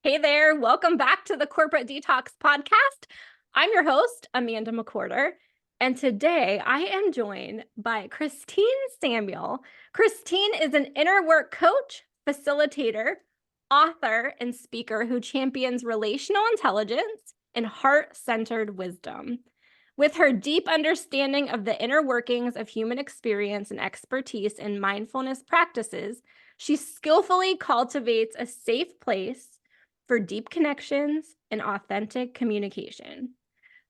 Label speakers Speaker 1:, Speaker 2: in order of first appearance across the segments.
Speaker 1: Hey there, welcome back to the Corporate Detox podcast. I'm your host, Amanda McWhorter, and today I am joined by Christine Samuel. Christine is an inner work coach, facilitator, author, and speaker who champions relational intelligence and heart-centered wisdom. With her deep understanding of the inner workings of human experience and expertise in mindfulness practices, she skillfully cultivates a safe place for deep connections and authentic communication.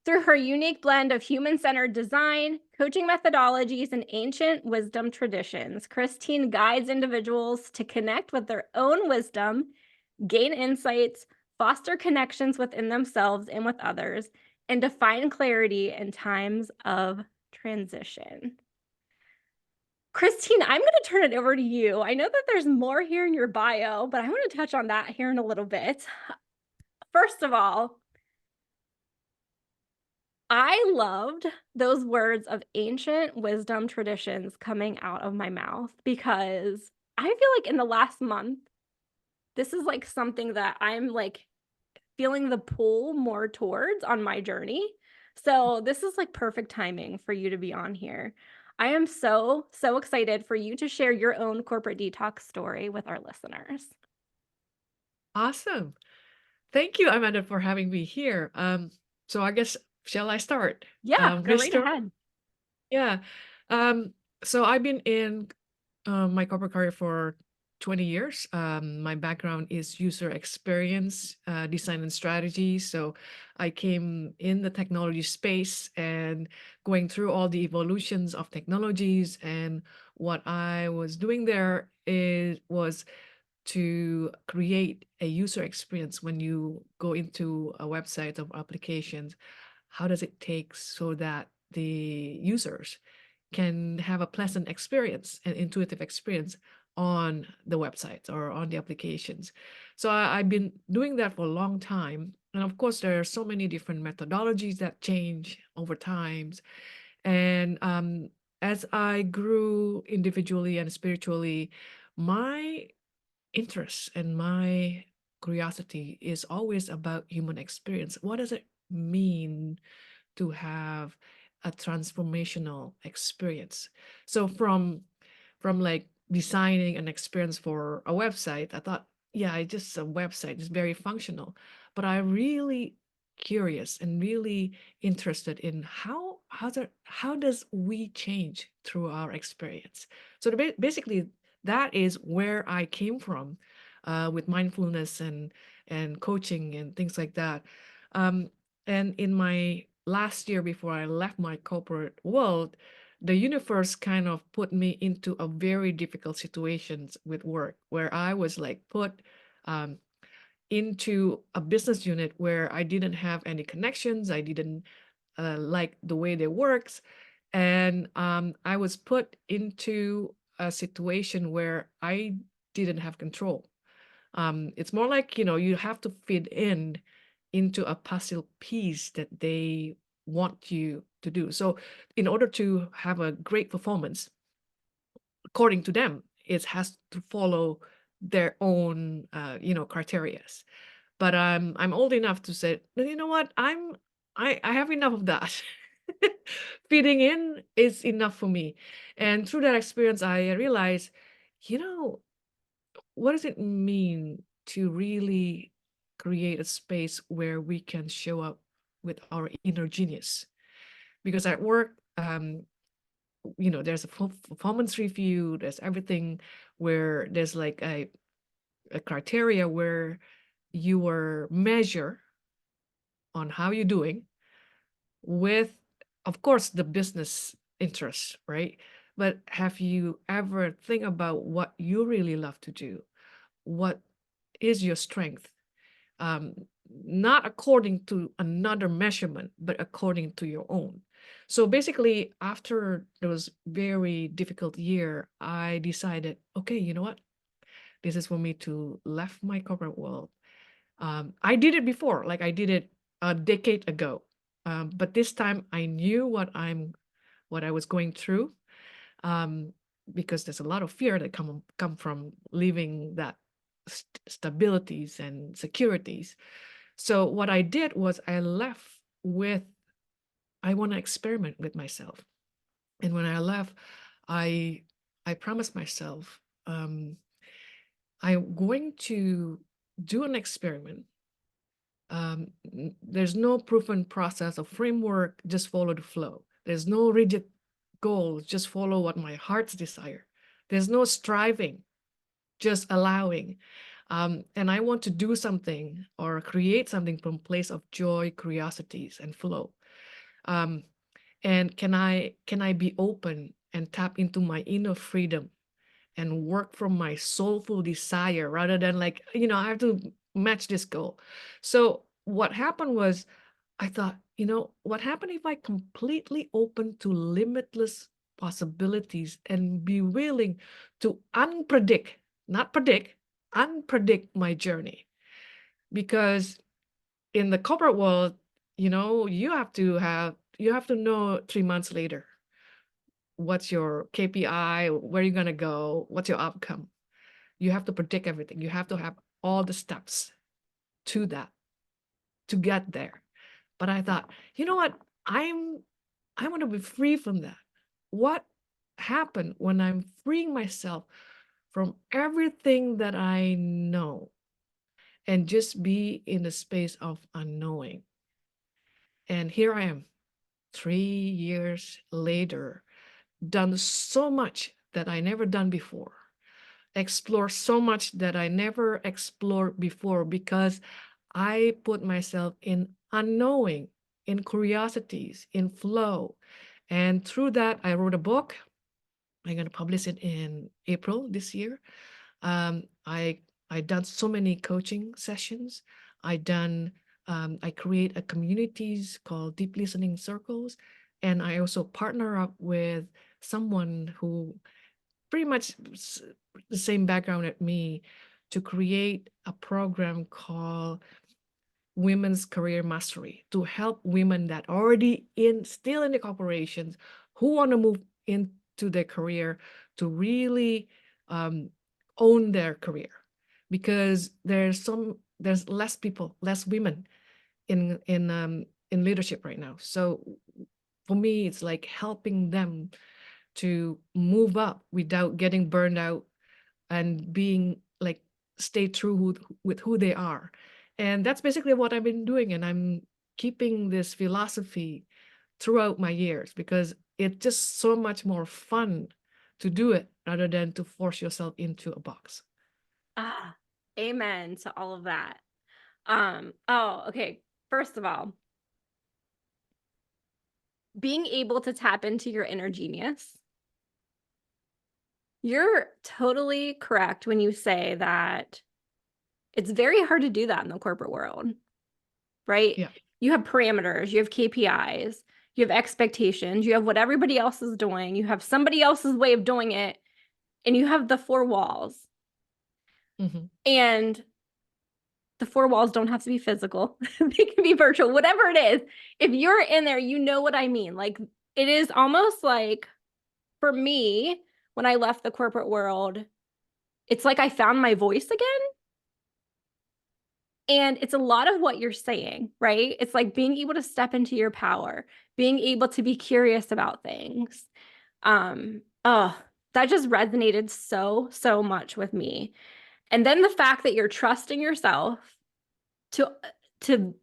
Speaker 1: Through her unique blend of human-centered design, coaching methodologies, and ancient wisdom traditions, Christine guides individuals to connect with their own wisdom, gain insights, foster connections within themselves and with others, and to find clarity in times of transition. Christine, I'm going to turn it over to you. I know that there's more here in your bio, but I want to touch on that here in a little bit. First of all, I loved those words of ancient wisdom traditions coming out of my mouth because I feel like in the last month, this is like something that I'm like feeling the pull more towards on my journey. So this is like perfect timing for you to be on here. I am so excited for you to share your own corporate detox story with our listeners.
Speaker 2: Awesome. Thank you, Amanda, for having me here. So I guess shall I start?
Speaker 1: Yeah, go
Speaker 2: This
Speaker 1: right
Speaker 2: story?
Speaker 1: ahead.
Speaker 2: Yeah. So I've been in my corporate career for 20 years. My background is user experience, design and strategy. So I came in the technology space and going through all the evolutions of technologies. And what I was doing there was to create a user experience when you go into a website of applications. How does it take so that the users can have a pleasant experience and intuitive experience on the websites or on the applications? So I've been doing that for a long time. And of course, there are so many different methodologies that change over times. And as I grew individually and spiritually, my interest and my curiosity is always about human experience. What does it mean to have a transformational experience? So from like designing an experience for a website, I thought, yeah, it's just a website, it's very functional. But I really curious and really interested in how does we change through our experience. So basically that is where I came from with mindfulness and coaching and things like that. Um, and in my last year before I left my corporate world, the universe kind of put me into a very difficult situations with work where I was like put um, into a business unit where I didn't have any connections. I didn't like the way they works. And I was put into a situation where I didn't have control. It's more like, you have to fit in into a puzzle piece that they want you to do. So in order to have a great performance, according to them, it has to follow their own, criterias. But I'm old enough to say, "No, you know what? I have enough of that. Fitting in is enough for me." And through that experience, I realized, you know, what does it mean to really create a space where we can show up with our inner genius? Because at work, there's a performance review, there's everything where there's like a criteria where you are measure on how you're doing with, of course, the business interests, right? But have you ever think about what you really love to do? What is your strength? um, Not according to another measurement, but according to your own. So basically, after those very difficult year, I decided, okay, you know what? This is for me to left my corporate world. I did it before, like I did it a decade ago, but this time I knew what I was going through, um, because there's a lot of fear that come from leaving that. stabilities and securities. So what I did was I left with, I want to experiment with myself. And when I left, I I promised myself, I'm going to do an experiment. There's no proven process or framework, just follow the flow. There's no rigid goal, just follow what my heart's desire. There's no striving, just allowing. And I want to do something or create something from place of joy, curiosities, and flow. Um, and can I be open and tap into my inner freedom and work from my soulful desire rather than like, I have to match this goal. So what happened was I thought, what happened if I completely open to limitless possibilities and be willing to unpredict, not predict, unpredict my journey? Because in the corporate world, you have to know 3 months later what's your KPI, where you're gonna go, what's your outcome. You have to predict everything. You have to have all the steps to that to get there. But I thought, you know what? I want to be free from that. What happened when I'm freeing myself from everything that I know and just be in the space of unknowing? And here I am, 3 years later, done so much that I never done before, explore so much that I never explored before because I put myself in unknowing, in curiosities, in flow. And through that, I wrote a book. I'm going to publish it in April this year. Um, I I done so many coaching sessions. I create a communities called Deep Listening Circles, and I also partner up with someone who pretty much the same background at me to create a program called Women's Career Mastery to help women that already still in the corporations who want to move into their career to really um, own their career, because there's less people, less women in leadership right now. So for me, it's like helping them to move up without getting burned out and being like stay true with who they are. And that's basically what I've been doing. And I'm keeping this philosophy throughout my years because it's just so much more fun to do it rather than to force yourself into a box.
Speaker 1: Ah, amen to all of that. Okay. First of all, being able to tap into your inner genius. You're totally correct when you say that it's very hard to do that in the corporate world, right?
Speaker 2: Yeah.
Speaker 1: You have parameters, you have KPIs, you have expectations, you have what everybody else is doing, you have somebody else's way of doing it, and you have the four walls.
Speaker 2: Mm-hmm.
Speaker 1: And the four walls don't have to be physical, they can be virtual, whatever it is. If you're in there, you know what I mean. Like, it is almost like for me, when I left the corporate world, it's like I found my voice again. And it's a lot of what you're saying, right? It's like being able to step into your power, being able to be curious about things. Oh, that just resonated so much with me. And then the fact that you're trusting yourself to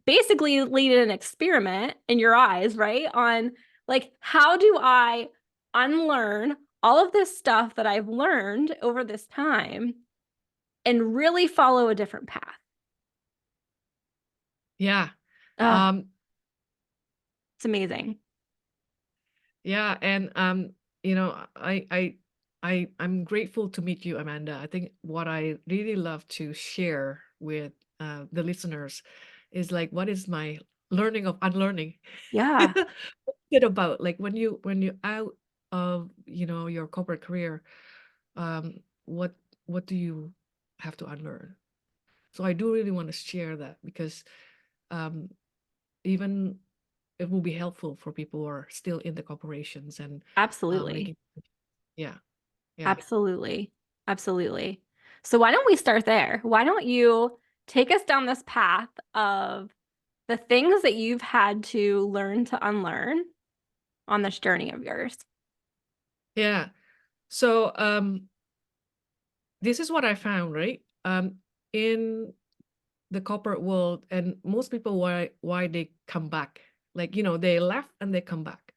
Speaker 1: basically lead an experiment in your eyes, right? On like, how do I unlearn all of this stuff that I've learned over this time and really follow a different path?
Speaker 2: Yeah.
Speaker 1: Oh,
Speaker 2: Um,
Speaker 1: it's amazing.
Speaker 2: Yeah, and I'm grateful to meet you, Amanda. I think what I really love to share with the listeners is like what is my learning of unlearning.
Speaker 1: Yeah.
Speaker 2: What's it about? Like when you out of your corporate career, um, what what do you have to unlearn? So I do really want to share that because um, even it will be helpful for people who are still in the corporations and
Speaker 1: Absolutely.
Speaker 2: making. Yeah, yeah.
Speaker 1: Absolutely. Absolutely. So why don't we start there? Why don't you take us down this path of the things that you've had to learn to unlearn on this journey of yours?
Speaker 2: Yeah. So this is what I found, right? In the corporate world, and most people, why they come back, like, they left and they come back.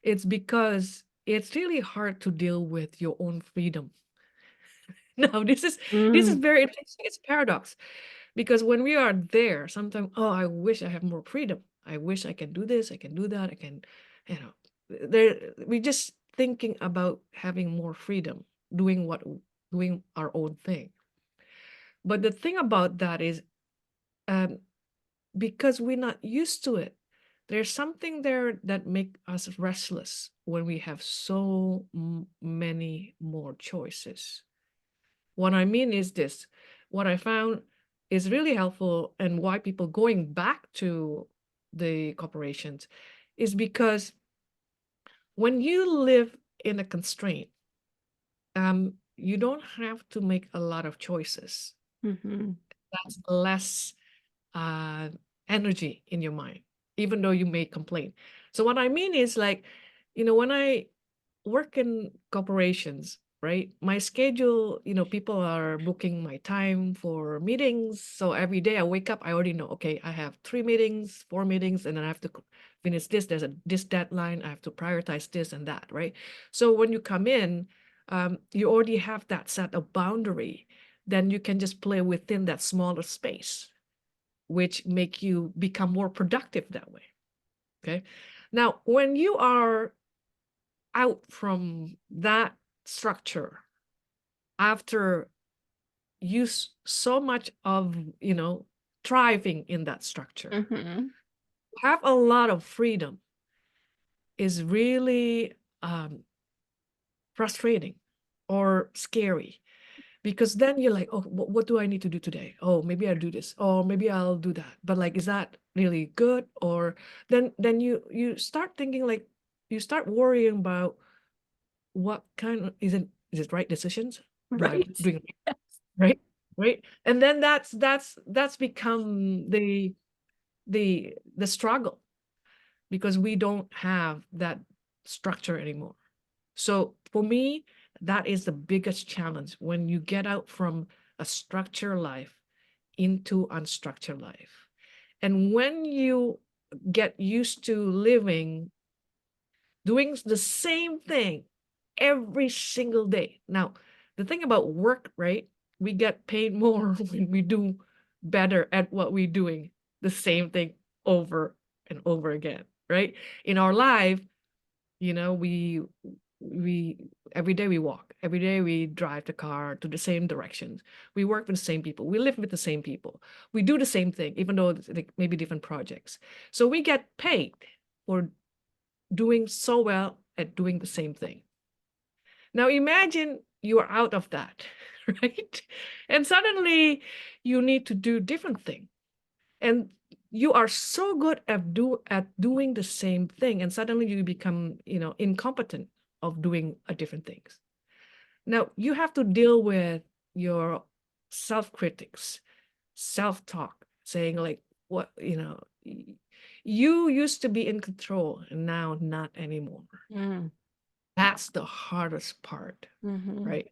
Speaker 2: It's because it's really hard to deal with your own freedom. Now, this is
Speaker 1: Mm,
Speaker 2: very interesting. It's a paradox because when we are there, sometimes, oh, I wish I have more freedom. I wish I can do this, I can do that, I can, you know, we just thinking about having more freedom, doing our own thing. But the thing about that is, um, because we're not used to it, there's something there that make us restless when we have so many more choices. What I mean is this: what I found is really helpful, and why people going back to the corporations is because when you live in a constraint, you don't have to make a lot of choices.
Speaker 1: mhm,
Speaker 2: That's less uh, energy in your mind, even though you may complain. So what I mean is, like, when I work in corporations, right? My schedule, people are booking my time for meetings. So every day I wake up, I already know, okay, I have 3 meetings, 4 meetings, and then I have to finish this. There's this deadline. I have to prioritize this and that, right? So when you come in, you already have that set of boundary. Then you can just play within that smaller space, which make you become more productive that way. Okay. Now, when you are out from that structure, after so much of, thriving in that structure,
Speaker 1: mhm,
Speaker 2: have a lot of freedom is really frustrating or scary, because then you're like, oh, what do I need to do today? Oh, maybe I'll do this, or maybe I'll do that, but like, is that really good? Or then you start thinking, like, you start worrying about what kind of, is it right decisions? Do I
Speaker 1: right.
Speaker 2: doing right? Right? And then that's become the struggle, because we don't have that structure anymore. So for me, that is the biggest challenge, when you get out from a structured life into unstructured life. And when you get used to living, doing the same thing every single day. Now, the thing about work, right? We get paid more when we do better at what we're doing, the same thing over and over again, right? In our life, we every day we walk, every day we drive the car to the same directions. We work with the same people, we live with the same people, we do the same thing, even though it's like maybe different projects. So we get paid for doing so well at doing the same thing. Now imagine you are out of that, right? And suddenly you need to do different thing. And you are so good at doing the same thing, and suddenly you become, incompetent of doing a different things. Now you have to deal with your self-critics, self-talk, saying like, what, you used to be in control and now not anymore.
Speaker 1: Mm,
Speaker 2: That's the hardest part,
Speaker 1: mhm,
Speaker 2: right?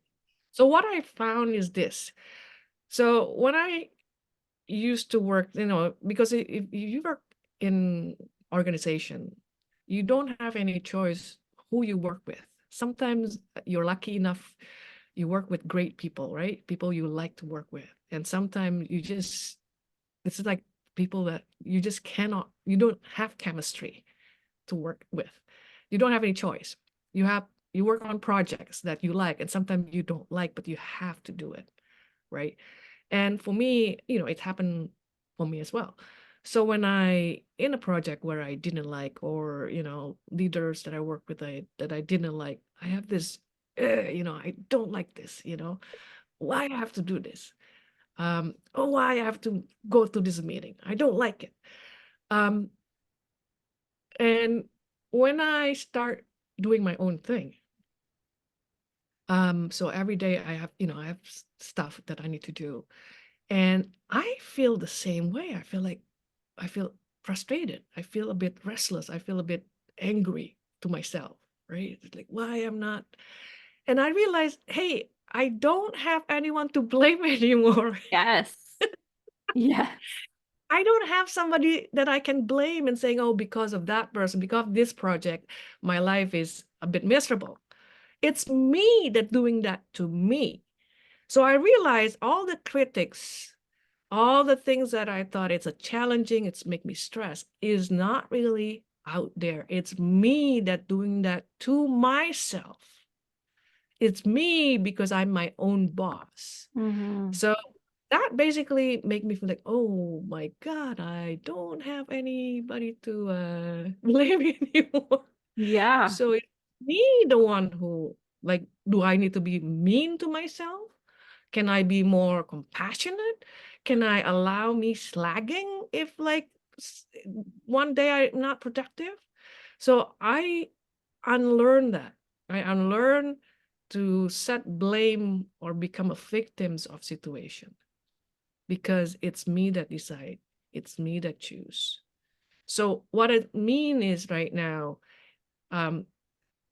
Speaker 2: So what I found is this. So when I used to work, because if you work in organization, you don't have any choice who you work with. Sometimes you're lucky enough, you work with great people, right? People you like to work with. And sometimes it's like people that you don't have chemistry to work with. You don't have any choice. You work on projects that you like, and sometimes you don't like, but you have to do it, right? And for me, it happened for me as well. So when I in a project where I didn't like, or leaders that I work with, that I didn't like, I have this, I don't like this, why I have to do this, oh, why I have to go to this meeting, I don't like it. um and when I start doing my own thing, So every day I have, I have stuff that I need to do. And I feel the same way. I feel frustrated. I feel a bit restless. I feel a bit angry to myself, right? It's like, why I'm not. And I realized, hey, I don't have anyone to blame anymore.
Speaker 1: Yes. Yes.
Speaker 2: I don't have somebody that I can blame and saying, oh, because of that person, because of this project, my life is a bit miserable. It's me that doing that to me. So I realized all the critics, all the things that I thought it's a challenging, it's make me stress, is not really out there. It's me that doing that to myself. It's me because I'm my own boss.
Speaker 1: Hmm.
Speaker 2: So that basically make me feel like, oh my God, I don't have anybody to blame anymore.
Speaker 1: Yeah.
Speaker 2: So it's me the one who, like, do I need to be mean to myself? Can I be more compassionate? Can I allow me slagging if like one day I'm not productive? So I unlearn that. I unlearn to set blame or become a victims of situation because it's me that decide. It's me that choose. So what I mean is right now, um,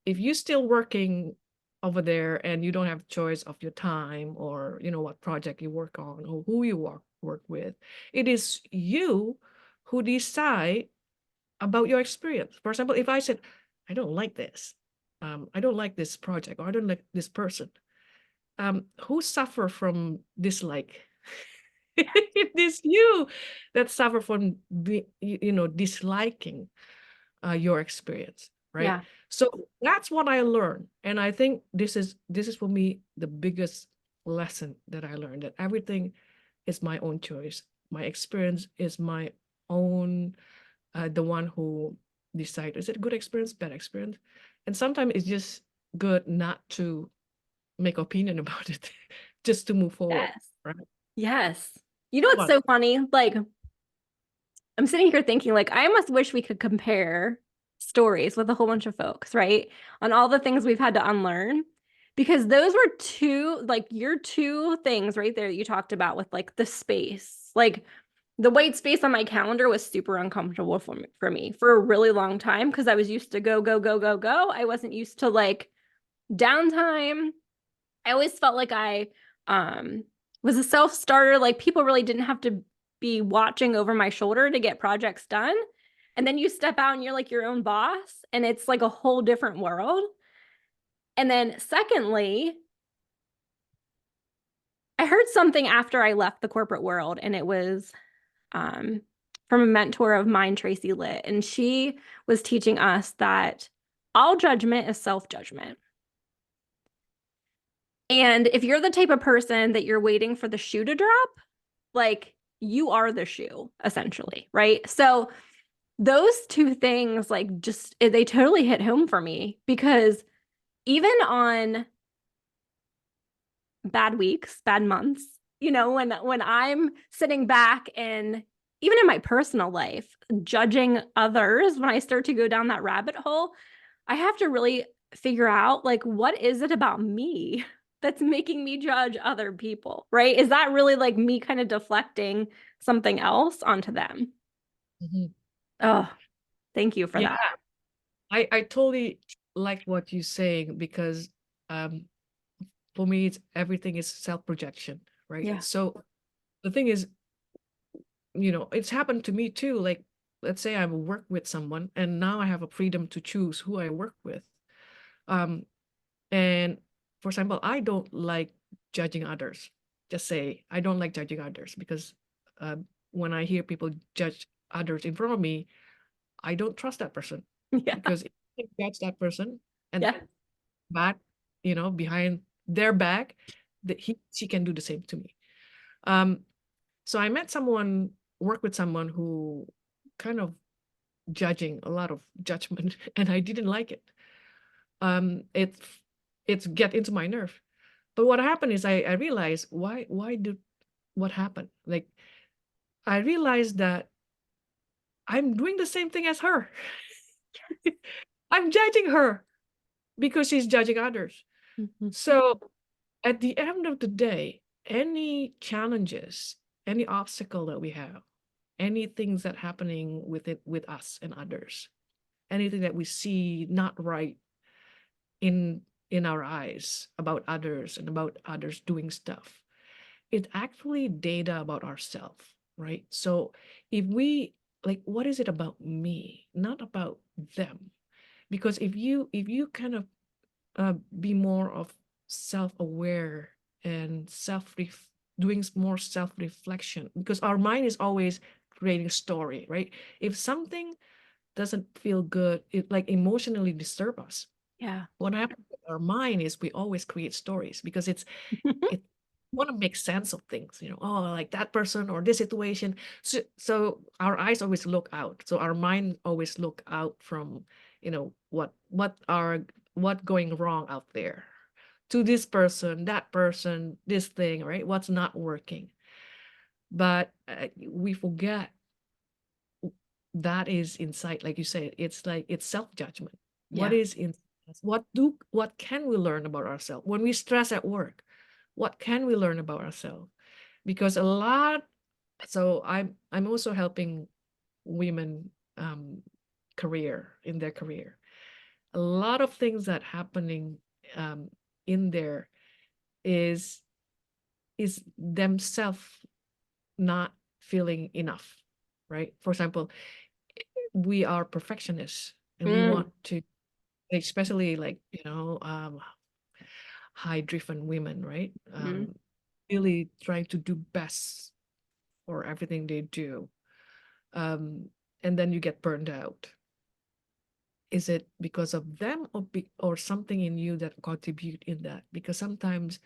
Speaker 2: if you're still working over there and you don't have choice of your time or what project you work on or who you work with, it is you who decide about your experience. For example, if I said, I don't like this, I don't like this project, or I don't like this person, who suffer from dislike? It is you that suffer from disliking your experience, right?
Speaker 1: Yeah.
Speaker 2: So that's what I learned, and I think this is for me the biggest lesson that I learned, that everything is my own choice. My experience is my own, the one who decide, is it a good experience, bad experience? And sometimes it's just good not to make opinion about it, just to move forward,
Speaker 1: Yes.
Speaker 2: right?
Speaker 1: Yes. You know what's
Speaker 2: What?
Speaker 1: so funny? Like, I'm sitting here thinking, like, I almost wish we could compare stories with a whole bunch of folks, right? On all the things we've had to unlearn. Because those were two, like, your two things right there that you talked about with like the space. Like, the white space on my calendar was super uncomfortable for me for a really long time because I was used to go, go, go, go, go. I wasn't used to like downtime. I always felt like I um was a self-starter. Like people really didn't have to be watching over my shoulder to get projects done. And then you step out and you're like your own boss, and it's like a whole different world. And then secondly, I heard something after I left the corporate world, and it was um, from a mentor of mine, Tracy Litt, and she was teaching us that all judgment is self-judgment. And if you're the type of person that you're waiting for the shoe to drop, like you are the shoe, essentially, right? So those two things, like, just they totally hit home for me because even on bad weeks, bad months, when I'm sitting back and even in my personal life, judging others, when I start to go down that rabbit hole, I have to really figure out like what is it about me that's making me judge other people, right? Is that really like me kind of deflecting something else onto them?
Speaker 2: Mhm.
Speaker 1: Oh, thank you for
Speaker 2: Yeah,
Speaker 1: that.
Speaker 2: I totally like what you're saying because um for me it's everything is self-projection, right?
Speaker 1: Yeah.
Speaker 2: So the thing is, it's happened to me too. Like, let's say I work with someone and now I have a freedom to choose who I work with. Um, and for example, I don't like judging others. Just say I don't like judging others because uh, when I hear people judge others in front of me, I don't trust that person
Speaker 1: Yeah.
Speaker 2: because if I judge that person and
Speaker 1: Yeah.
Speaker 2: then back, behind their back, that she can do the same to me. Um, so I met someone, work with someone who kind of judging, a lot of judgment, and I didn't like it. It's get into my nerve. But what happened is I realized why did what happened? Like I realized that I'm doing the same thing as her. I'm judging her because she's judging others. So at the end of the day, any challenges, any obstacle that we have, any things that happening with it with us and others, anything that we see not right in our eyes about others and about others doing stuff, it's actually data about ourselves, right? So if we like, what is it about me, not about them? Because if you kind of be more of self-aware and doing more self-reflection, because our mind is always creating a story, right? If something doesn't feel good, it like emotionally disturb us.
Speaker 1: Yeah.
Speaker 2: What happens with our mind is we always create stories because it want to make sense of things, oh, like that person or this situation. So our eyes always look out, so our mind always look out from what going wrong out there, to this person, that person, this thing, right? What's not working. But we forget that is inside, like you said, it's like it's self-judgment. What
Speaker 1: Yeah.
Speaker 2: is in us? What can we learn about ourselves when we stress at work? What can we learn about ourselves? Because a lot, so I'm also helping women career in their career. A lot of things that happening um, in there is themselves not feeling enough, right? For example, we are perfectionists and we want
Speaker 1: Mm,
Speaker 2: to, especially like high driven women, right?
Speaker 1: mm.
Speaker 2: Really trying to do best for everything they do, um, and then you get burned out. Is it because of them, or something in you that contribute in that? Because sometimes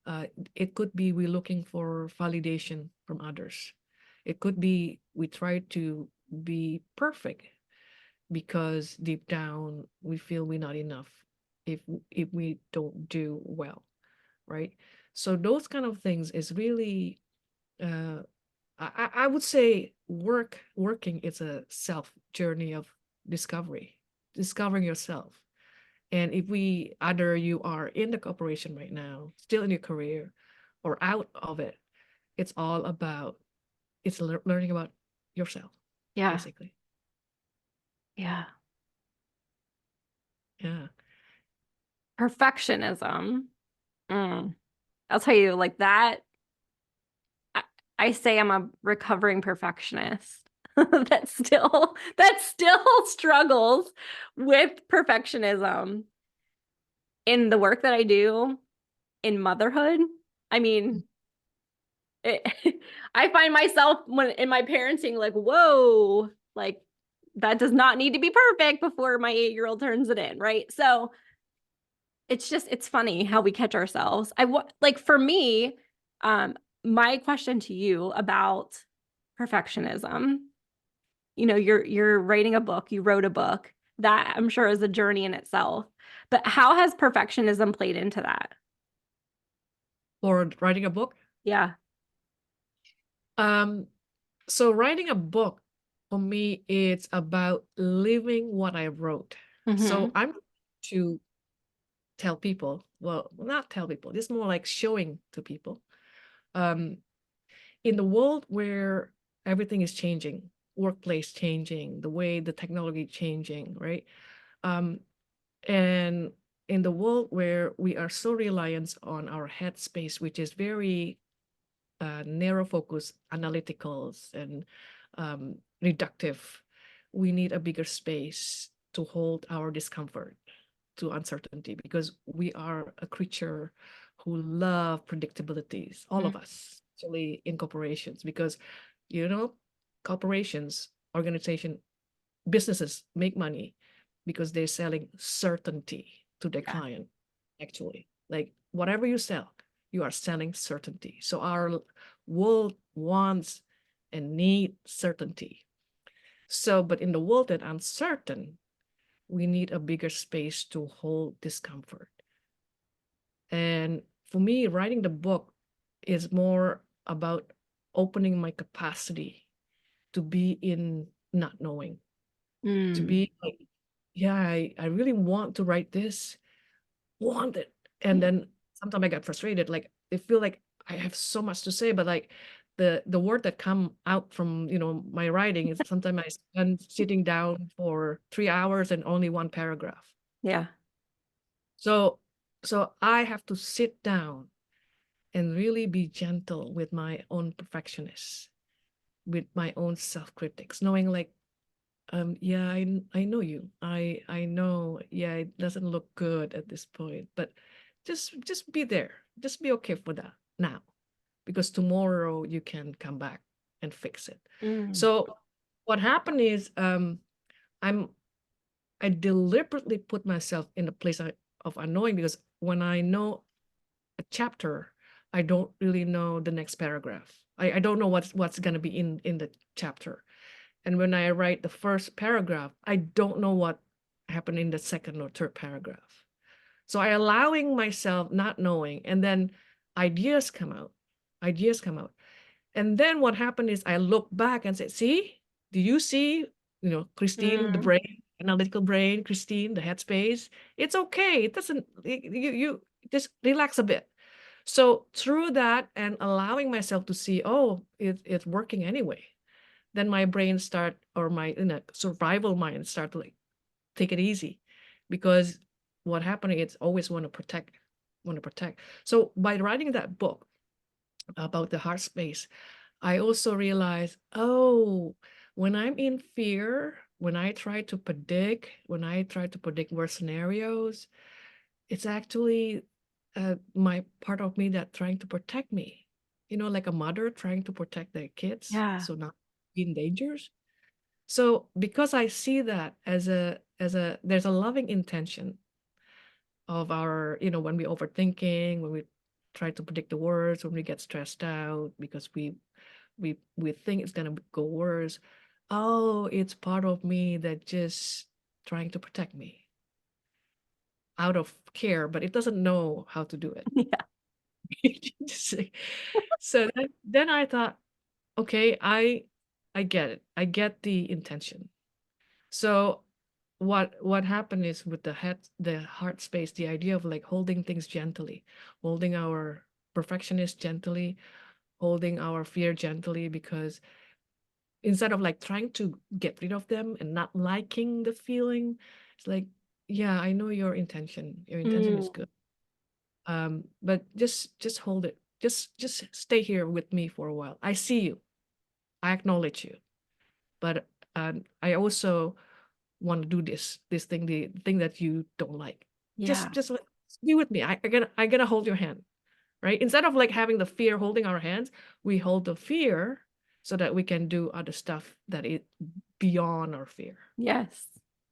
Speaker 2: uh, it could be we're looking for validation from others. It could be we try to be perfect because deep down we feel we're not enough if we don't do well, right? So those kind of things is really uh, I would say working is a self journey of discovery, discovering yourself. And if we either you are in the corporation right now, still in your career, or out of it, it's all about learning about yourself,
Speaker 1: Yeah.
Speaker 2: basically.
Speaker 1: Yeah.
Speaker 2: Yeah.
Speaker 1: Perfectionism. Mm. I'll tell you, like that, I, I say I'm a recovering perfectionist that still struggles with perfectionism in the work that I do in motherhood. I mean, it, I find myself when in my parenting like, whoa, like that does not need to be perfect before my 8-year-old turns it in, right? So it's funny how we catch ourselves. Like for me, um, my question to you about perfectionism, you're writing a book, you wrote a book that I'm sure is a journey in itself. But how has perfectionism played into that?
Speaker 2: Or writing a book.
Speaker 1: Yeah.
Speaker 2: Um, so writing a book for me, it's about living what I wrote. So
Speaker 1: Mm-hmm.
Speaker 2: I'm to tell people, well, not tell people, it's more like showing to people. Um, in the world where everything is changing, workplace changing, the way the technology changing, right? Um, and in the world where we are so reliant on our headspace, which is very narrow focus, analyticals, and reductive, we need a bigger space to hold our discomfort, to uncertainty, because we are a creature who love predictabilities, all of us, actually in corporations, because you know corporations, organization, businesses make money because they're selling certainty to their
Speaker 1: Yeah.
Speaker 2: client. Actually, like whatever you sell, you are selling certainty. So our world wants and need certainty. So but in the world that uncertain, we need a bigger space to hold discomfort. And for me, writing the book is more about opening my capacity to be in not knowing, to
Speaker 1: Mm.
Speaker 2: be like, yeah, I really want to write this, want it. And then sometimes I get frustrated, like I feel like I have so much to say, but like the word that come out from, my writing is sometimes I spend sitting down for 3 hours and only one paragraph.
Speaker 1: Yeah.
Speaker 2: So I have to sit down and really be gentle with my own perfectionists, with my own self-critics, knowing like, yeah, I know you. I know, yeah, it doesn't look good at this point, but just be there. Just be okay for that now, because tomorrow you can come back and fix it.
Speaker 1: Mm.
Speaker 2: So what happened is, I'm I deliberately put myself in the place of unknowing, because when I know a chapter, I don't really know the next paragraph. I don't know what's gonna be in the chapter. And when I write the first paragraph, I don't know what happened in the second or third paragraph. So I allowing myself not knowing, and then ideas come out. Ideas come out. And then what happened is I look back and say, see, do you see, Christine, the
Speaker 1: Mm.
Speaker 2: brain, analytical brain, Christine, the headspace? It's okay. It doesn't, you just relax a bit. So through that and allowing myself to see, oh, it's working anyway, then my brain start, or my survival mind start to like take it easy, because what happened, it's always want to protect. So by writing that book about the heart space, I also realized, oh, when I'm in fear, when I try to predict worst scenarios, it's actually my part of me that trying to protect me, like a mother trying to protect their kids,
Speaker 1: Yeah.
Speaker 2: so not be in dangers. So because I see that as a there's a loving intention of our, when we overthinking, when we try to predict the words, when we get stressed out because we think it's gonna go worse. Oh, it's part of me that just trying to protect me out of care, but it doesn't know how to do it.
Speaker 1: Yeah.
Speaker 2: Just so then I thought, okay, I get it. I get the intention. So what happened is with the heart space, the idea of like holding things gently, holding our perfectionist gently, holding our fear gently, because instead of like trying to get rid of them and not liking the feeling, it's like, yeah, I know your intention. Your intention is
Speaker 1: Mm.
Speaker 2: good. But just hold it. Just stay here with me for a while. I see you. I acknowledge you. But I also want to do this thing, the thing that you don't like.
Speaker 1: Yeah.
Speaker 2: Just like, be with me. I gotta hold your hand, right? Instead of like having the fear holding our hands, we hold the fear so that we can do other stuff that is beyond our fear.
Speaker 1: Yes.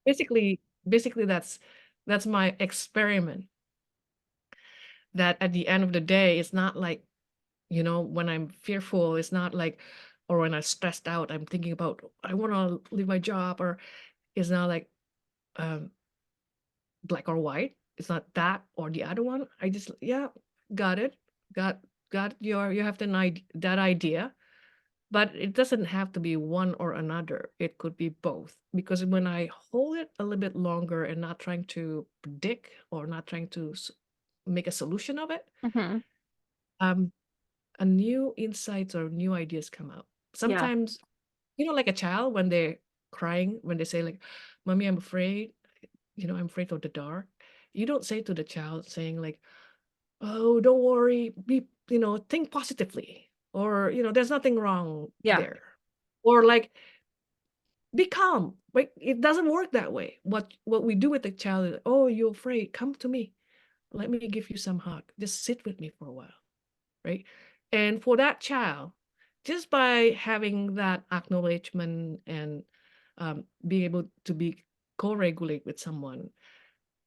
Speaker 2: Basically that's my experiment. That at the end of the day, it's not like, when I'm fearful, it's not like, or when I'm stressed out, I'm thinking about I want to leave my job, or it's not like um black or white. It's not that or the other one. I just, yeah, got it. Got you have that idea, but it doesn't have to be one or another. It could be both. Because when I hold it a little bit longer and not trying to predict or not trying to make a solution of it,
Speaker 1: Hmm.
Speaker 2: um, a new insights or new ideas come out.
Speaker 1: Yeah.
Speaker 2: Sometimes, like a child when they're crying, when they say like, "Mommy, I'm afraid. I'm afraid of the dark." You don't say to the child saying like, "Oh, don't worry, think positively," or there's nothing wrong
Speaker 1: Yeah.
Speaker 2: there, or like, be calm. Like, it doesn't work that way. What we do with the child is, "Oh, you're afraid, come to me, let me give you some hug, just sit with me for a while," right? And for that child, just by having that acknowledgement and being able to be co-regulate with someone,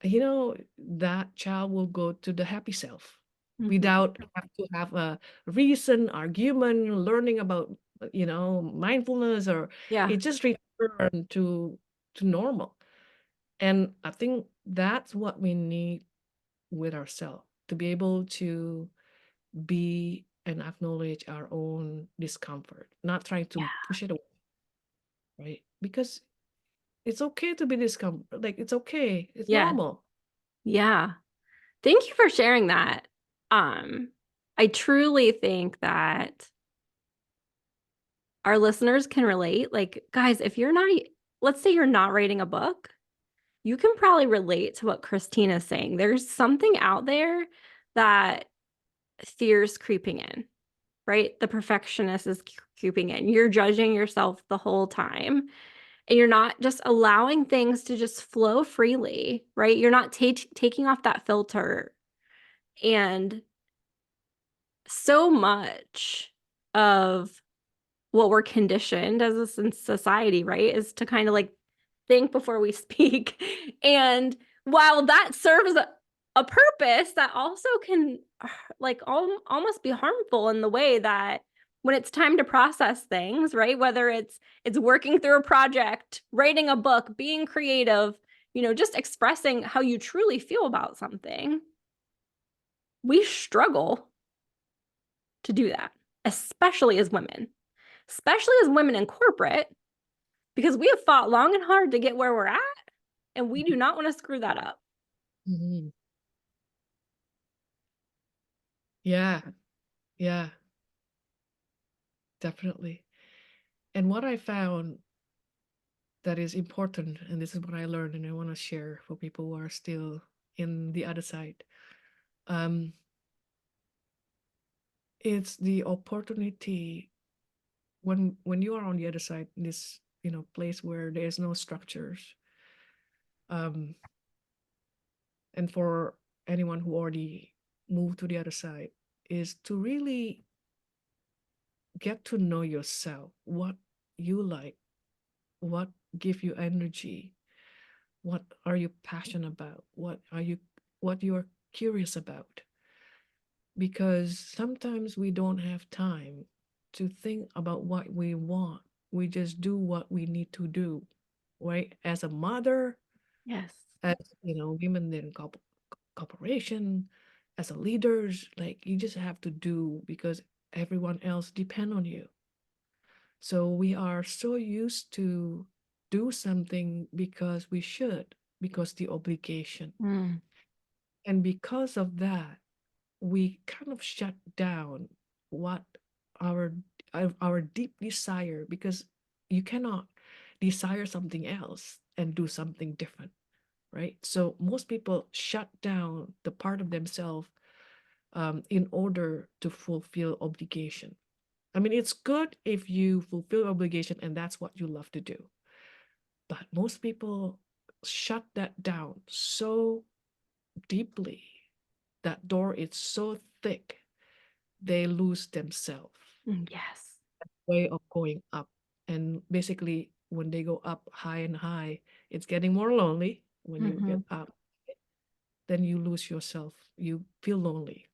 Speaker 2: that child will go to the happy self
Speaker 1: Hmm.
Speaker 2: without have to have a reason, argument, learning about, mindfulness, or
Speaker 1: Yeah.
Speaker 2: it just return to normal. And I think that's what we need with ourselves, to be able to be and acknowledge our own discomfort, not trying to push it away, right? Because it's okay to be discomfort. Like, it's okay. It's
Speaker 1: Yeah.
Speaker 2: normal.
Speaker 1: Yeah. Thank you for sharing that. I truly think that our listeners can relate. Like, guys, if you're not, let's say you're not writing a book, you can probably relate to what Christina is saying. There's something out there that fear's creeping in, right? The perfectionist is creeping in. You're judging yourself the whole time, and you're not just allowing things to just flow freely, right? You're not taking off that filter. And so much of what we're conditioned as a society, right, is to kind of like think before we speak. And while that serves a purpose, that also can like almost be harmful in the way that when it's time to process things, right? Whether it's working through a project, writing a book, being creative, just expressing how you truly feel about something, we struggle to do that, especially as women, in corporate, because we have fought long and hard to get where we're at, and we do not want to screw that up.
Speaker 2: Mhm. Yeah, yeah, definitely. And what I found that is important, and this is what I learned, and I want to share for people who are still in the other side. Um, it's the opportunity when you are on the other side, in this place where there's no structures. Um, and for anyone who already moved to the other side, is to really get to know yourself, what you like, what give you energy, what are you passionate about, what you're curious about, because sometimes we don't have time to think about what we want. We just do what we need to do, right? As a mother,
Speaker 1: Yes.
Speaker 2: as women in corporation, as a leaders, like you just have to do because everyone else depend on you. So we are so used to do something because we should, because the obligation.
Speaker 1: Mm.
Speaker 2: And because of that, we kind of shut down what our our deep desire, because you cannot desire something else and do something different, right? So most people shut down the part of themselves in order to fulfill obligation. I mean, it's good if you fulfill obligation and that's what you love to do. But most people shut that down so deeply. That door is so thick, they lose themselves.
Speaker 1: Yes.
Speaker 2: Way of going up. And basically, when they go up high and high, it's getting more lonely. When you
Speaker 1: Mm-hmm.
Speaker 2: get up, then you lose yourself. You feel lonely.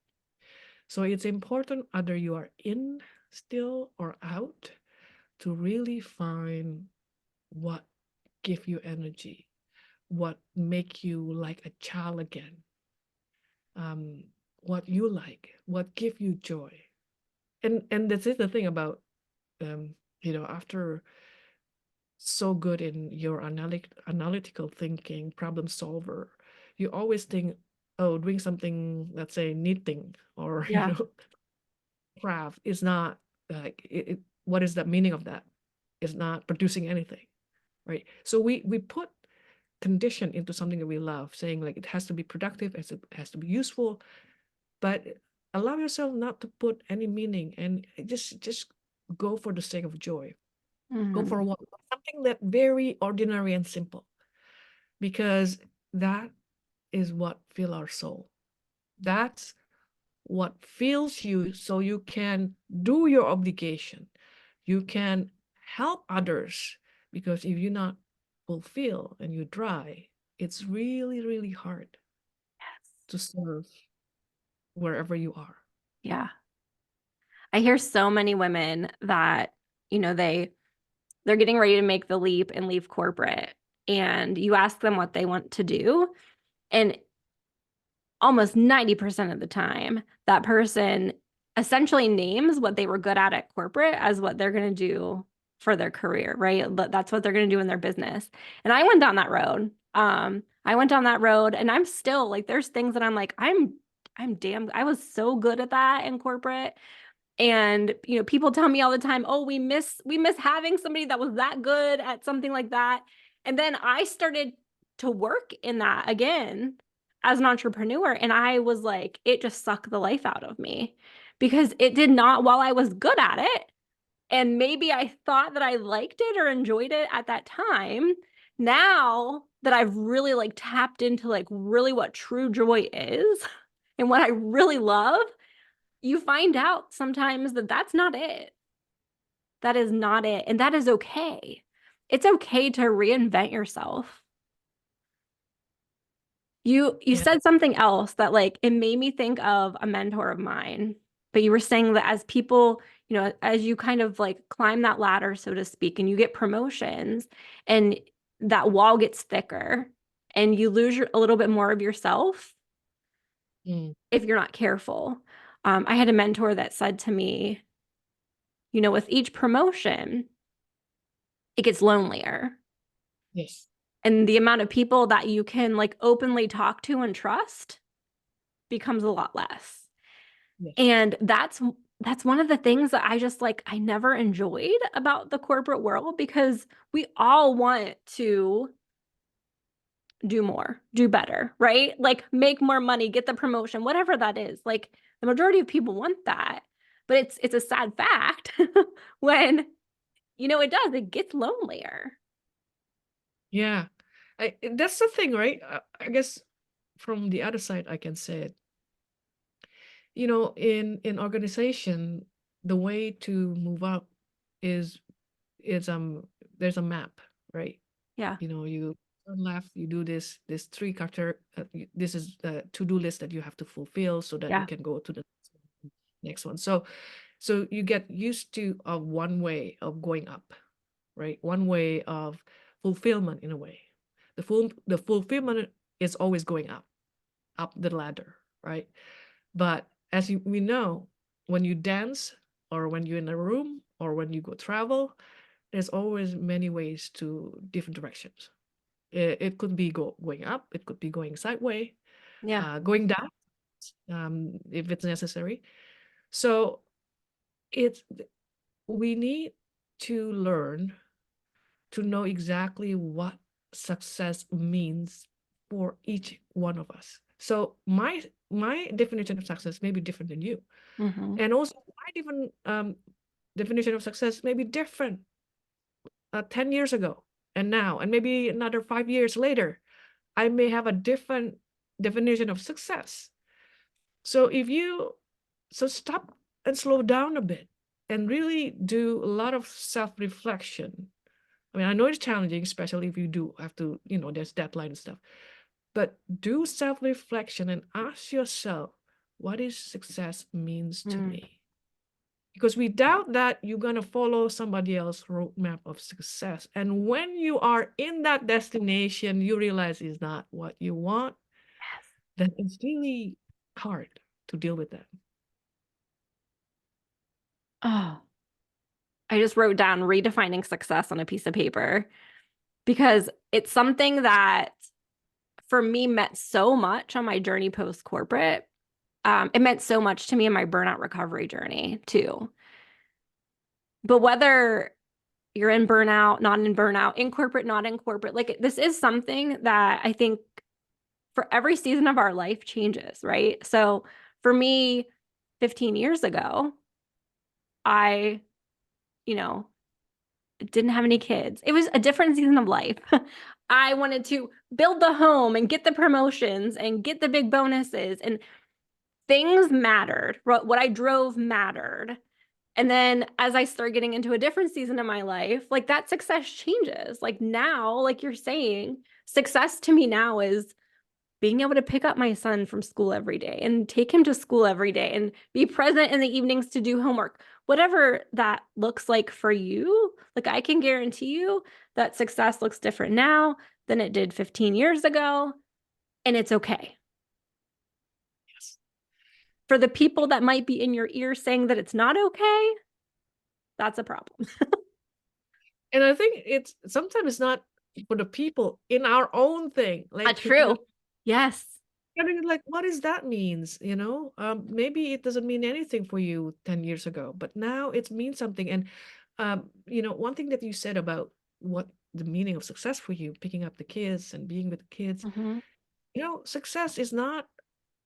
Speaker 2: So it's important, either you are in still or out, to really find what give you energy, what make you like a child again, um, what you like, what give you joy. And this is the thing about after so good in your analytical thinking, problem solver, you always think, oh, doing something, let's say knitting or
Speaker 1: Yeah.
Speaker 2: craft is not like what is the meaning of that? It's not producing anything, right? So we put condition into something that we love, saying like it has to be productive, it has to be useful, but allow yourself not to put any meaning, and just go for the sake of joy. Go
Speaker 1: Mm.
Speaker 2: for what something that very ordinary and simple, because that is what fill our soul. That's what fills you, so you can do your obligation. You can help others, because if you're not fulfilled and you dry, it's really, really hard
Speaker 1: Yes.
Speaker 2: to serve wherever you are.
Speaker 1: Yeah. I hear so many women that, they're getting ready to make the leap and leave corporate. And you ask them what they want to do, and almost 90% of the time, that person essentially names what they were good at corporate as what they're going to do for their career, right? That's what they're going to do in their business. And I went down that road. I went down that road and I'm still like, there's things that I'm like, I'm damn, I was so good at that in corporate. And, people tell me all the time, oh, we miss having somebody that was that good at something like that. And then I started to work in that again as an entrepreneur. And I was like, it just sucked the life out of me because it did not, while I was good at it, and maybe I thought that I liked it or enjoyed it at that time. Now that I've really like tapped into like really what true joy is and what I really love, you find out sometimes that that's not it. That is not it. And that is okay. It's okay to reinvent yourself. You
Speaker 2: Yeah.
Speaker 1: said something else that like it made me think of a mentor of mine. But you were saying that as people, as you kind of like climb that ladder, so to speak, and you get promotions and that wall gets thicker and you lose a little bit more of yourself
Speaker 2: Mm,
Speaker 1: if you're not careful. I had a mentor that said to me, with each promotion, it gets lonelier.
Speaker 2: yes.
Speaker 1: And the amount of people that you can like openly talk to and trust becomes a lot less.
Speaker 2: Yes.
Speaker 1: And that's one of the things that I just like I never enjoyed about the corporate world because we all want to do more, do better, right? Like make more money, get the promotion, whatever that is. Like the majority of people want that. But it's a sad fact when it does, it gets lonelier.
Speaker 2: Yeah. That's the thing, right? I guess from the other side, I can say it. In organization, the way to move up is is there's a map, right?
Speaker 1: Yeah.
Speaker 2: You turn left, you do this three character. This is the to-do list that you have to fulfill so that you
Speaker 1: Yeah.
Speaker 2: can go to the next one. So you get used to one way of going up, right? One way of fulfillment in a way. The fulfillment is always going up the ladder, right? But we know, when you dance or when you're in a room or when you go travel, there's always many ways to different directions. It could be going up, it could be going sideways,
Speaker 1: Yeah.
Speaker 2: going down, if it's necessary. So it's we need to learn to know exactly what success means for each one of us. So my definition of success may be different than you,
Speaker 1: Hmm.
Speaker 2: and also my different definition of success may be different 10 years ago and now, and maybe another 5 years later. I may have a different definition of success. So stop and slow down a bit and really do a lot of self-reflection. I mean, I know it's challenging, especially if you do have to, there's deadline and stuff. But do self-reflection and ask yourself, what is success means to
Speaker 1: Mm.
Speaker 2: me? Because without that, you're gonna follow somebody else's roadmap of success. And when you are in that destination, you realize it's not what you want, then it's really hard to deal with that.
Speaker 1: Oh, I just wrote down redefining success on a piece of paper because it's something that for me meant so much on my journey post corporate. It meant so much to me in my burnout recovery journey too. But whether you're in burnout, not in burnout, in corporate, not in corporate, like this is something that I think for every season of our life changes, right? So for me, 15 years ago, I, you know, didn't have any kids. It was a different season of life. I wanted to build the home and get the promotions and get the big bonuses, and things mattered. What I drove mattered. And then as I start getting into a different season of my life, like that success changes. Like now, like you're saying, success to me now is being able to pick up my son from school every day and take him to school every day and be present in the evenings to do homework, whatever that looks like for you. Like I can guarantee you that success looks different now than it did 15 years ago. And it's okay.
Speaker 2: Yes.
Speaker 1: For the people that might be in your ear saying that it's not okay, that's a problem.
Speaker 2: And I think it's sometimes it's not for the people in our own thing, like picking
Speaker 1: True.
Speaker 2: up.
Speaker 1: Yes.
Speaker 2: I mean, like, what does that means? Maybe it doesn't mean anything for you 10 years ago, but now it means something. And one thing that you said about what the meaning of success for you, picking up the kids and being with the kids,
Speaker 1: Hmm.
Speaker 2: success is not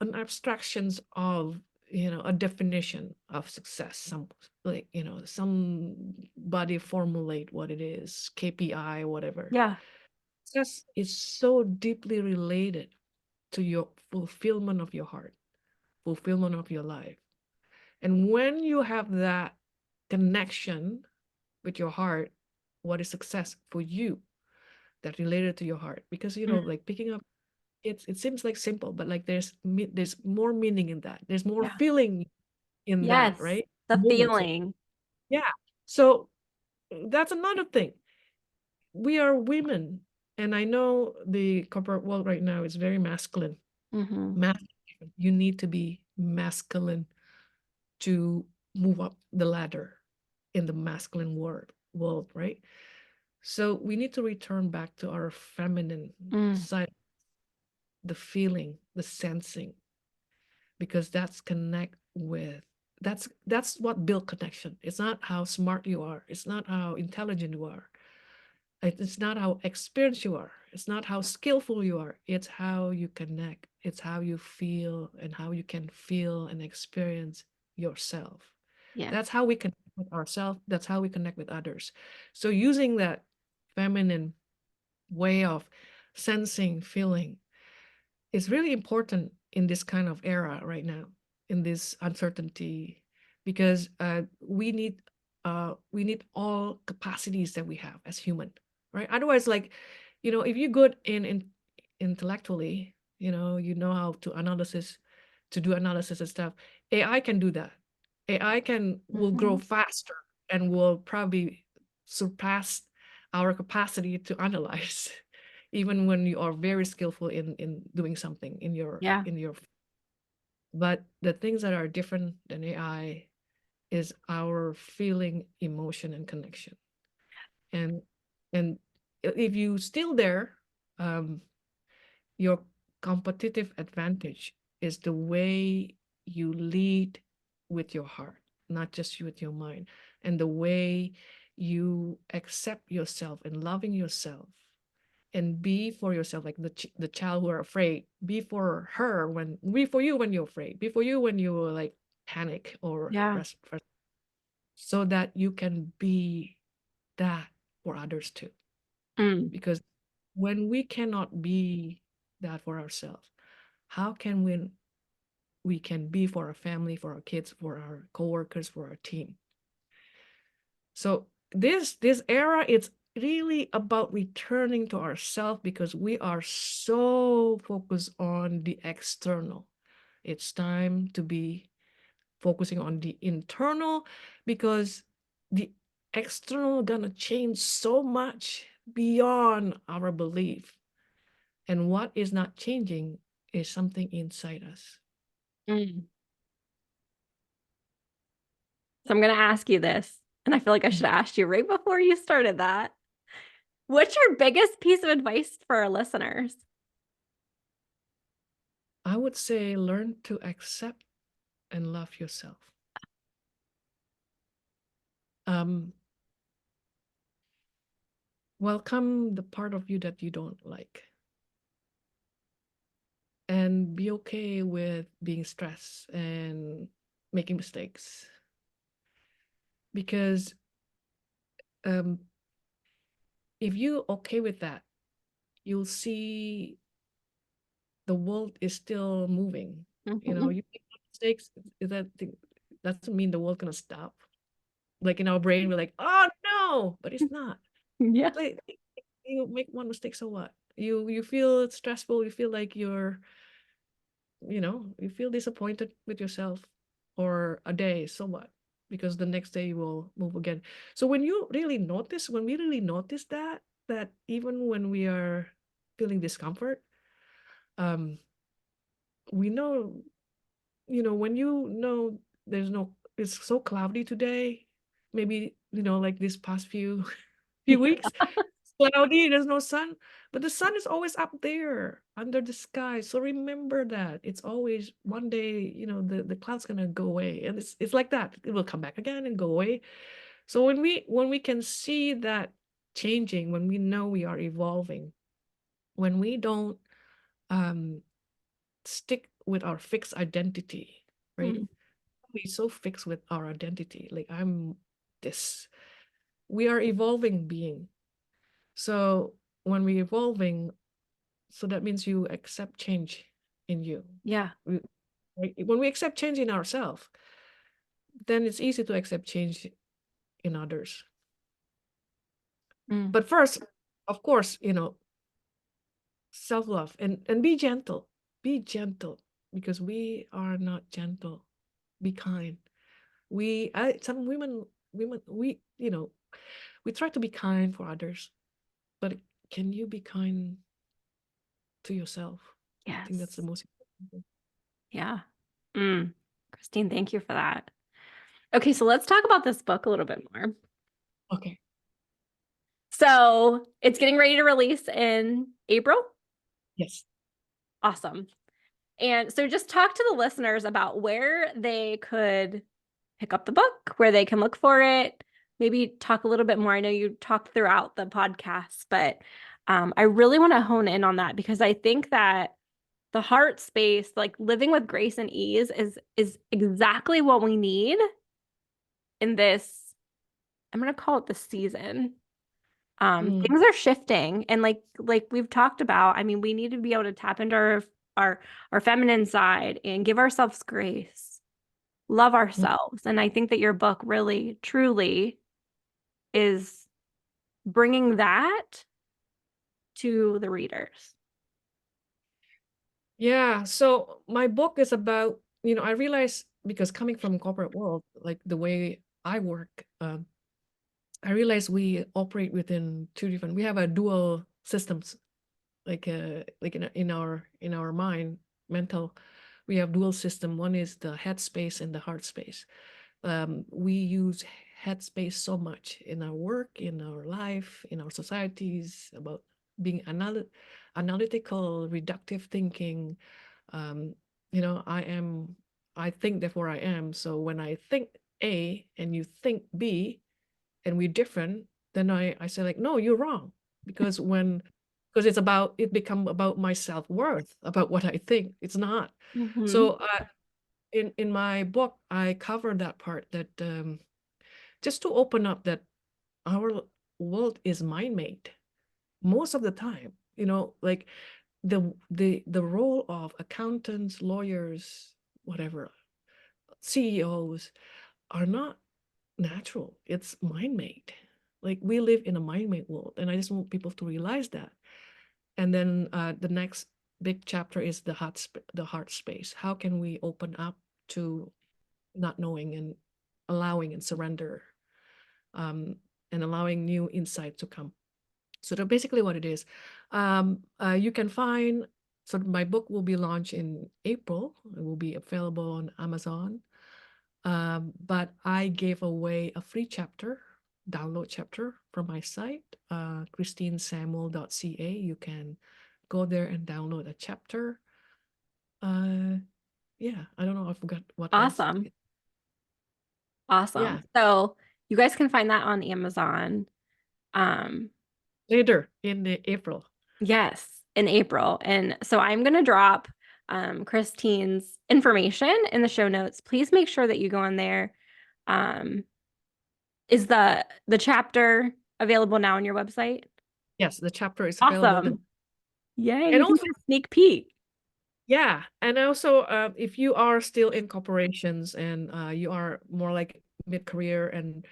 Speaker 2: an abstractions of, a definition of success. Somebody formulate what it is, KPI, whatever.
Speaker 1: Yeah.
Speaker 2: Success is so deeply related to your fulfillment of your heart, fulfillment of your life. And when you have that connection with your heart, what is success for you that related to your heart? Because
Speaker 1: Mm.
Speaker 2: like picking up, it seems like simple, but like there's more meaning in that. There's more
Speaker 1: Yeah.
Speaker 2: feeling in that,
Speaker 1: Yes.
Speaker 2: right?
Speaker 1: The
Speaker 2: Moments.
Speaker 1: feeling.
Speaker 2: Yeah. So that's another thing. We are women, and I know the corporate world right now is very masculine.
Speaker 1: Hmm.
Speaker 2: Masculine. You need to be masculine to move up the ladder in the masculine world, right? So we need to return back to our feminine
Speaker 1: Mm.
Speaker 2: side, the feeling, the sensing, because that's what build connection. It's not how smart you are, it's not how intelligent you are, it's not how experienced you are, it's not how skillful you are, it's how you connect, it's how you feel and how you can feel and experience yourself.
Speaker 1: Yeah.
Speaker 2: That's how we connect with ourselves, that's how we connect with others. So using that feminine way of sensing, feeling, is really important in this kind of era right now, in this uncertainty, because we need all capacities that we have as human, right? Otherwise, like, if you're good in intellectually, how to do analysis and stuff. AI can do that. AI will grow
Speaker 1: Hmm.
Speaker 2: faster and will probably surpass our capacity to analyze, even when you are very skillful in doing something in your
Speaker 1: Yeah.
Speaker 2: in your but the things that are different than AI is our feeling, emotion, and connection. And and if you still there, um your competitive advantage is the way you lead with your heart, not just with your mind, and the way you accept yourself and loving yourself and be for yourself, like the child who are afraid. Be for you when you're afraid. Be for you when you like panic or
Speaker 1: Yeah.
Speaker 2: so that you can be that for others too.
Speaker 1: Mm.
Speaker 2: Because when we cannot be that for ourselves, how can we can be for our family, for our kids, for our coworkers, for our team? So this era, it's really about returning to ourselves, because we are so focused on the external. It's time to be focusing on the internal, because the external gonna change so much beyond our belief. And what is not changing is something inside us.
Speaker 1: Mm. So I'm going to ask you this, and I feel like I should have asked you right before you started that. What's your biggest piece of advice for our listeners?
Speaker 2: I would say learn to accept and love yourself. Um, Welcome the part of you that you don't like, and be okay with being stressed and making mistakes, because um, if you're okay with that, you'll see the world is still moving.
Speaker 1: Mhm.
Speaker 2: You make mistakes, doesn't mean the world gonna stop. Like in our brain, we're like, oh no, but it's not.
Speaker 1: Yeah.
Speaker 2: Like, you make one mistake, so what? You feel stressful, you feel like you feel disappointed with yourself for a day, so what? Because the next day you will move again. So when we really notice that even when we are feeling discomfort, um, we know, when there's no, it's so cloudy today, maybe, like this past few weeks, cloudy, there's no sun, but the sun is always up there under the sky. So remember that it's always one day, the cloud's gonna go away, and it's like that. It will come back again and go away. So when we can see that changing, when we know we are evolving, when we don't um stick with our fixed identity, right?
Speaker 1: Mm,
Speaker 2: We so fixed with our identity, like I'm this. We are evolving being. So when we're evolving, so that means you accept change in you.
Speaker 1: yeah.
Speaker 2: We- right? When we accept change in ourselves, then it's easy to accept change in others.
Speaker 1: Mm,
Speaker 2: But first, of course, self-love and be gentle. Be gentle because we are not gentle. Be kind. Some women, we try to be kind for others, but can you be kind to yourself? I think that's the
Speaker 1: yes.
Speaker 2: most important thing.
Speaker 1: Yeah. Mm. Christine, thank you for that. Okay, so let's talk about this book a little bit more.
Speaker 2: Okay.
Speaker 1: So it's getting ready to release in April.
Speaker 2: Yes.
Speaker 1: Awesome. And so just talk to the listeners about where they could pick up the book, where they can look for it. Maybe talk a little bit more. I know you talked throughout the podcast, but I really want to hone in on that because I think that the heart space, like living with grace and ease, is exactly what we need in this. I'm gonna call it the season.
Speaker 2: Mm,
Speaker 1: Things are shifting, and like we've talked about, I mean, we need to be able to tap into our our feminine side and give ourselves grace, love
Speaker 2: mm.
Speaker 1: ourselves. And I think that your book really, truly is bringing that to the readers.
Speaker 2: Yeah. So my book is about, I realize because coming from corporate world, like the way I work, I realize we operate within two different. We have a dual systems, like in our mind, mental. We have dual system. One is the head space and the heart space. We use headspace so much in our work, in our life, in our societies, about being analytical, reductive thinking. Um, I think, therefore I am. So when I think A and you think B and we're different, then I say like, no, you're wrong. Because because it become about my self-worth, about what I think. It's not.
Speaker 1: Hmm.
Speaker 2: So in my book, I cover that part that just to open up that our world is mind made most of the time. Like the role of accountants, lawyers, whatever, CEOs are not natural. It's mind made. Like we live in a mind made world, and I just want people to realize that. And then the next big chapter is the heart space. How can we open up to not knowing and allowing and surrender, um, and allowing new insight to come. So that's basically what it is. You can find, so my book will be launched in April. It will be available on Amazon. But I gave away a free chapter, download chapter from my site, christinesamuel.ca. You can go there and download a chapter. Uh, yeah, I don't know. I forgot what else.
Speaker 1: Awesome. Awesome.
Speaker 2: Yeah,
Speaker 1: So you guys can find that on Amazon. Um,
Speaker 2: later in the April.
Speaker 1: yes, in April. And so I'm going to drop Christine's information in the show notes. Please make sure that you go on there. Um, is the chapter available now on your website?
Speaker 2: Yes, the chapter is available now.
Speaker 1: Awesome. Yay,
Speaker 2: And
Speaker 1: you can
Speaker 2: also,
Speaker 1: get a sneak peek.
Speaker 2: yeah, and also, if you are still in corporations and you are more like mid-career and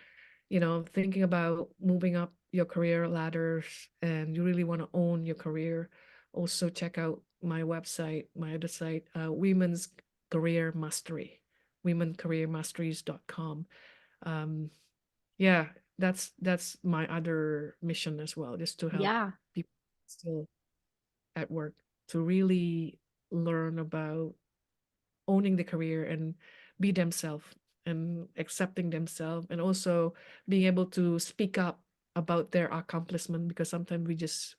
Speaker 2: thinking about moving up your career ladders and you really want to own your career, also check out my website, my other site, Women's Career Mastery, womencareermasteries.com. Um, yeah, that's my other mission as well, just to help
Speaker 1: Yeah.
Speaker 2: people still at work to really learn about owning the career and be themselves and accepting themselves and also being able to speak up about their accomplishment, because sometimes we just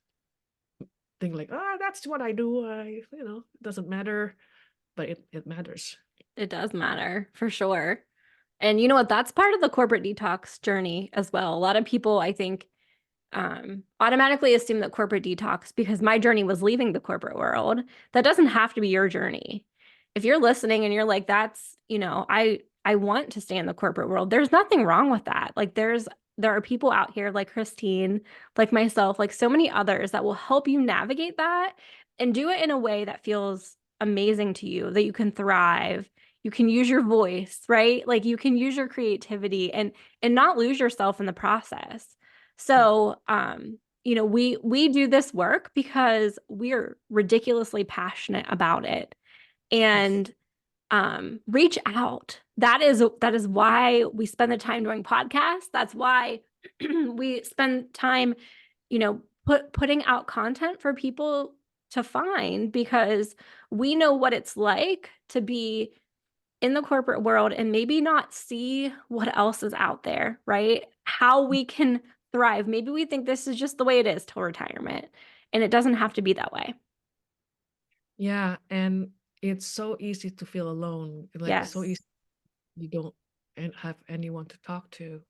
Speaker 2: think like, oh, that's what I do. It doesn't matter, but it matters.
Speaker 1: It does matter for sure. And you know what? That's part of the corporate detox journey as well. A lot of people, I think, automatically assume that corporate detox, because my journey was leaving the corporate world, that doesn't have to be your journey. If you're listening and you're like, that's, I want to stay in the corporate world, there's nothing wrong with that. Like there are people out here like Christine, like myself, like so many others that will help you navigate that and do it in a way that feels amazing to you, that you can thrive. You can use your voice, right? Like you can use your creativity and not lose yourself in the process.
Speaker 2: Yeah.
Speaker 1: So, we do this work because we're ridiculously passionate about it.
Speaker 2: Yes.
Speaker 1: And reach out. That is why we spend the time doing podcasts. That's why we spend time, putting out content for people to find, because we know what it's like to be in the corporate world and maybe not see what else is out there, right? How we can thrive. Maybe we think this is just the way it is till retirement, and it doesn't have to be that way.
Speaker 2: Yeah, and it's so easy to feel alone. Like so
Speaker 1: Yes.
Speaker 2: easy you don't and have anyone to talk to.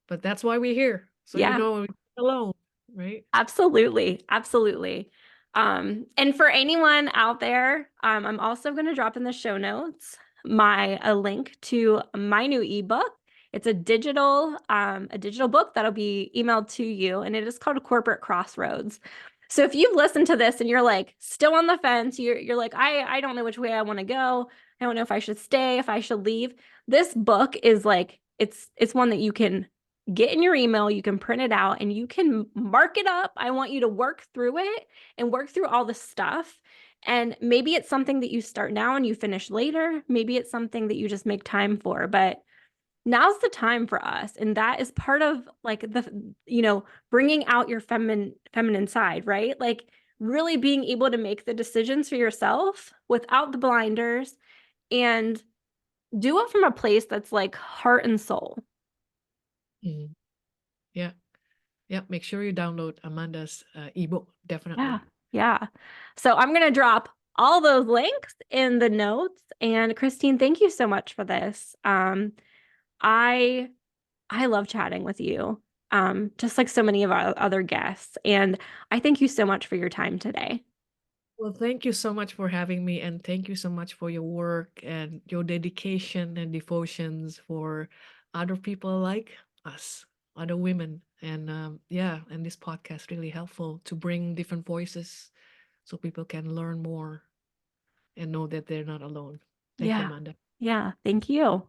Speaker 2: But that's why we're here. So
Speaker 1: Yeah.
Speaker 2: we're not alone, right?
Speaker 1: Absolutely. Absolutely. And for anyone out there, I'm also going to drop in the show notes a link to my new ebook. It's a digital book that'll be emailed to you, and it is called Corporate Crossroads. So if you've listened to this and you're like still on the fence, you're like, I don't know which way I want to go. I don't know if I should stay, if I should leave. This book is like, it's one that you can get in your email, you can print it out, and you can mark it up. I want you to work through it and work through all the stuff. And maybe it's something that you start now and you finish later. Maybe it's something that you just make time for, but now's the time for us. And that is part of like bringing out your feminine side, right? Like really being able to make the decisions for yourself without the blinders, and do it from a place that's like heart and soul.
Speaker 2: Mhm. Yeah. Yeah. Make sure you download Amanda's ebook.
Speaker 1: Yeah.
Speaker 2: Definitely.
Speaker 1: Yeah. So I'm going to drop all those links in the notes. And Christine, thank you so much for this. I I love chatting with you. Just like so many of our other guests. And I thank you so much for your time today.
Speaker 2: Well, thank you so much for having me, and thank you so much for your work and your dedication and devotions for other people like us, other women. And yeah, and this podcast really helpful to bring different voices so people can learn more and know that they're not alone. Thank you,
Speaker 1: Yeah.
Speaker 2: Amanda.
Speaker 1: Yeah. Thank you.